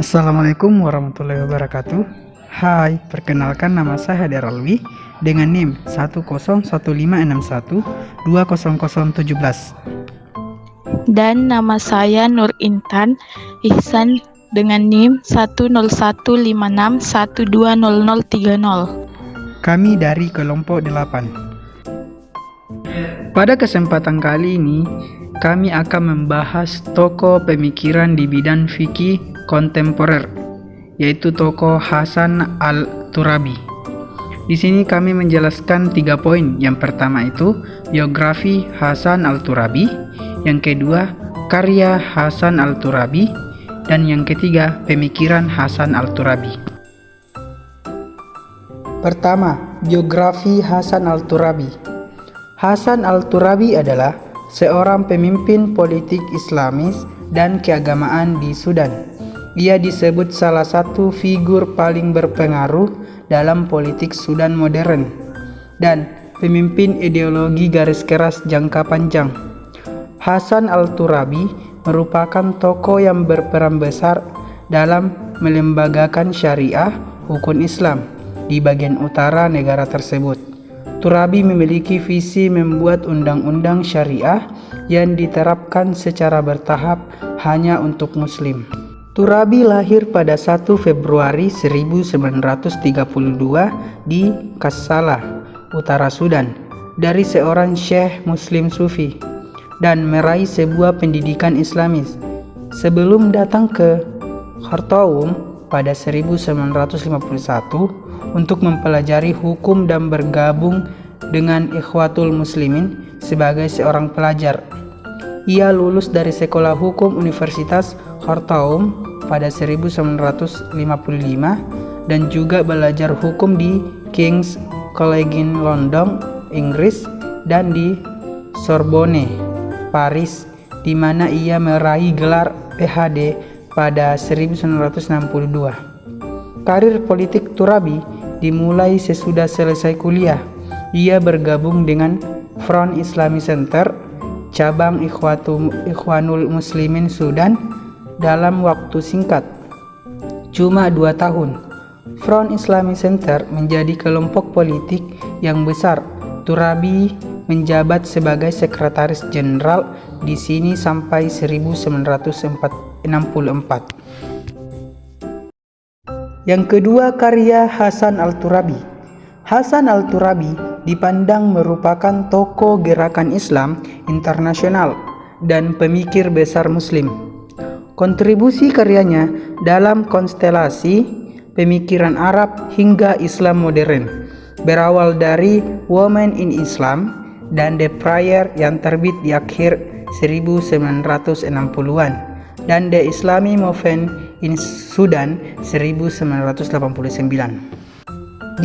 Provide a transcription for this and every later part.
Assalamualaikum warahmatullahi wabarakatuh. Hai, perkenalkan nama saya Haidar Alwi dengan NIM 10156120017. Dan nama saya Nur Intan Ihsan dengan NIM 10156120030. Kami dari kelompok 8. Pada kesempatan kali ini, kami akan membahas tokoh pemikiran di bidang fikih kontemporer, yaitu tokoh Hasan Al-Turabi. Di sini kami menjelaskan 3 poin. Yang pertama itu biografi Hasan Al-Turabi, yang kedua karya Hasan Al-Turabi, dan yang ketiga pemikiran Hasan Al-Turabi. Pertama, biografi Hasan Al-Turabi. Hasan Al-Turabi adalah seorang pemimpin politik Islamis dan keagamaan di Sudan. Ia disebut salah satu figur paling berpengaruh dalam politik Sudan modern dan pemimpin ideologi garis keras jangka panjang. Hasan Al-Turabi merupakan tokoh yang berperan besar dalam melembagakan syariah hukum Islam di bagian utara negara tersebut. Turabi memiliki visi membuat undang-undang syariah yang diterapkan secara bertahap hanya untuk Muslim. Turabi lahir pada 1 Februari 1932 di Kassala, Utara Sudan, dari seorang syekh Muslim Sufi dan meraih sebuah pendidikan Islamis. Sebelum datang ke Khartoum pada 1951 untuk mempelajari hukum dan bergabung dengan Ikhwatul Muslimin sebagai seorang pelajar. Ia lulus dari Sekolah Hukum Universitas Khartoum pada 1955 dan juga belajar hukum di King's College London, Inggris, dan di Sorbonne, Paris, di mana ia meraih gelar PhD pada 1962. Karir politik Turabi dimulai sesudah selesai kuliah. Ia bergabung dengan Front Islami Center, cabang Ikhwanul Muslimin Sudan dalam waktu singkat, cuma 2 tahun. Front Islami Center menjadi kelompok politik yang besar. Turabi menjabat sebagai sekretaris jenderal di sini sampai 1964. Yang kedua, karya Hasan Al-Turabi. Hasan Al-Turabi dipandang merupakan tokoh gerakan Islam internasional dan pemikir besar Muslim. Kontribusi karyanya dalam konstelasi pemikiran Arab hingga Islam modern berawal dari Women in Islam dan The Prayer yang terbit di akhir 1960-an dan The Islamic Movement in Sudan 1989.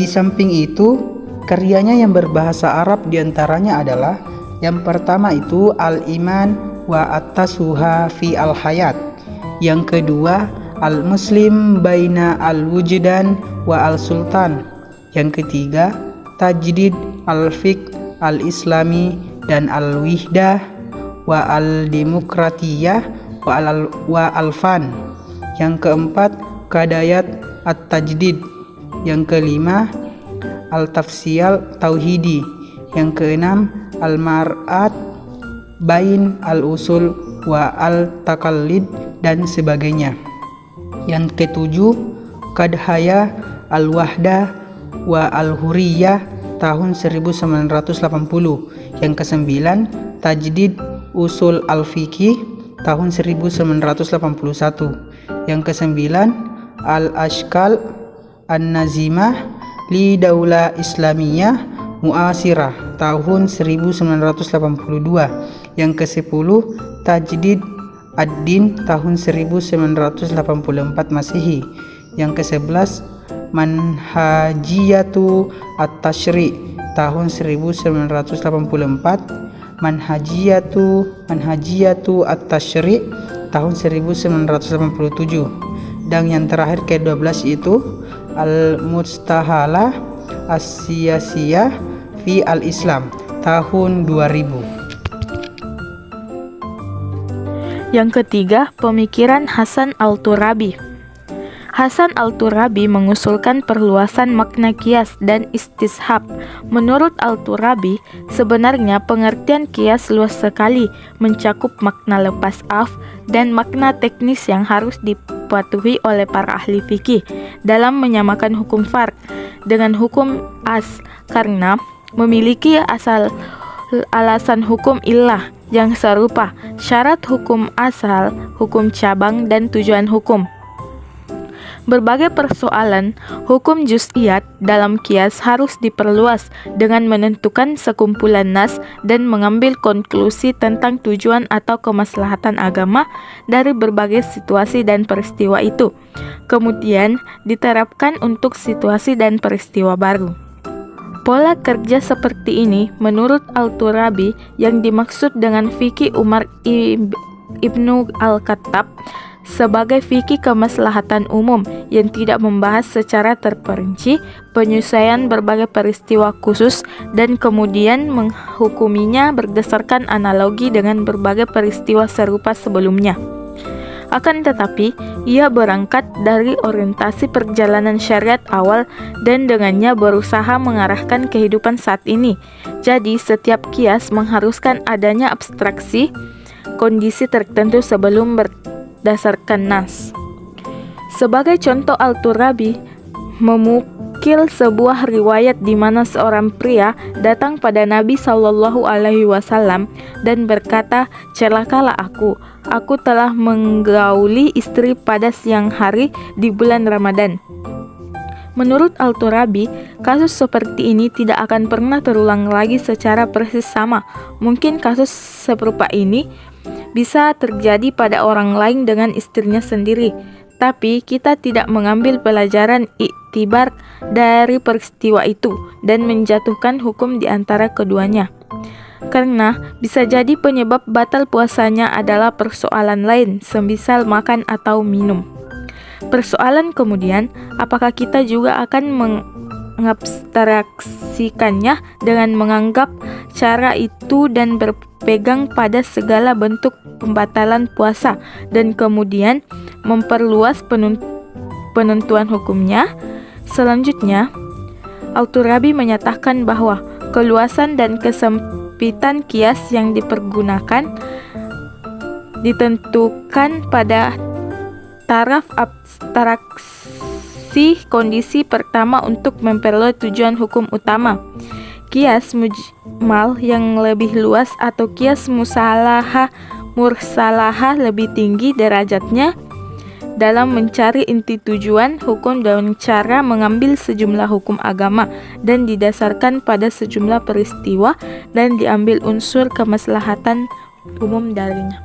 Di samping itu, karyanya yang berbahasa Arab diantaranya adalah yang pertama itu Al-Iman wa At-Tasuha fi Al-Hayat, yang kedua Al-Muslim Baina Al-Wujdan wa Al-Sultan, yang ketiga Tajdid Al-Fiqh Al-Islami dan Al-Wihdah wa Al-Demokratiyah wa Al-Fan, yang keempat Qadayat At-Tajdid, yang kelima Al-Tafsiyal Tauhidi, yang keenam Al-Mar'at Bain Al-Usul wa Al-Takallid dan sebagainya, yang ketujuh Qadhaya Al-Wahdah wa Al-Huriyah tahun 1980, yang kesembilan Tajdid Usul Al-Fiqih tahun 1981, yang kesembilan Al-Ashkal An-Nazimah li Daulah Islamiyah Mu'asirah tahun 1982, yang ke-10 Tajdid Ad-Din tahun 1984 Masehi, yang ke-11 Manhajiyatu At-Tashri' tahun 1984, Manhajiyatu At-Tashri' tahun 1987, dan yang terakhir ke-12 itu Al-Mustahalah As-Siyasiyah fi Al-Islam tahun 2000. Yang ketiga, pemikiran Hasan Al-Turabi. Hasan Al-Turabi mengusulkan perluasan makna kias dan istishab. Menurut Al-Turabi, sebenarnya pengertian kias luas sekali, mencakup makna lepas af dan makna teknis yang harus dipatuhi oleh para ahli fikih dalam menyamakan hukum fard dengan hukum as, karena memiliki alasan hukum illah yang serupa, syarat hukum asal, hukum cabang, dan tujuan hukum. Berbagai persoalan hukum juz'iyat dalam kias harus diperluas dengan menentukan sekumpulan nas dan mengambil konklusi tentang tujuan atau kemaslahatan agama dari berbagai situasi dan peristiwa itu. Kemudian diterapkan untuk situasi dan peristiwa baru. Pola kerja seperti ini menurut Al-Turabi yang dimaksud dengan fikih Umar Ibnu Al-Khattab sebagai fikih kemaslahatan umum yang tidak membahas secara terperinci penyelesaian berbagai peristiwa khusus dan kemudian menghukuminya berdasarkan analogi dengan berbagai peristiwa serupa sebelumnya. Akan tetapi, ia berangkat dari orientasi perjalanan syariat awal dan dengannya berusaha mengarahkan kehidupan saat ini. Jadi, setiap kias mengharuskan adanya abstraksi kondisi tertentu sebelum berdasarkan nas. Sebagai contoh, Al-Turabi memukil sebuah riwayat di mana seorang pria datang pada Nabi SAW dan berkata, "Celakalah aku telah menggauli istri pada siang hari di bulan Ramadan." Menurut Al-Turabi, kasus seperti ini tidak akan pernah terulang lagi secara persis sama. Mungkin kasus serupa ini bisa terjadi pada orang lain dengan istrinya sendiri, tapi kita tidak mengambil pelajaran iktibar dari peristiwa itu dan menjatuhkan hukum di antara keduanya. Karena bisa jadi penyebab batal puasanya adalah persoalan lain, semisal makan atau minum. Persoalan kemudian, apakah kita juga akan mengabstraksikannya dengan menganggap cara itu dan berpegang pada segala bentuk pembatalan puasa dan kemudian memperluas penentuan hukumnya? Selanjutnya, Al-Turabi menyatakan bahwa keluasan dan kesempitan kias yang dipergunakan ditentukan pada taraf abstraksi kondisi pertama untuk memperoleh tujuan hukum utama. Kias mujmal yang lebih luas atau kias mursalahah lebih tinggi derajatnya dalam mencari inti tujuan hukum dengan cara mengambil sejumlah hukum agama dan didasarkan pada sejumlah peristiwa dan diambil unsur kemaslahatan umum darinya.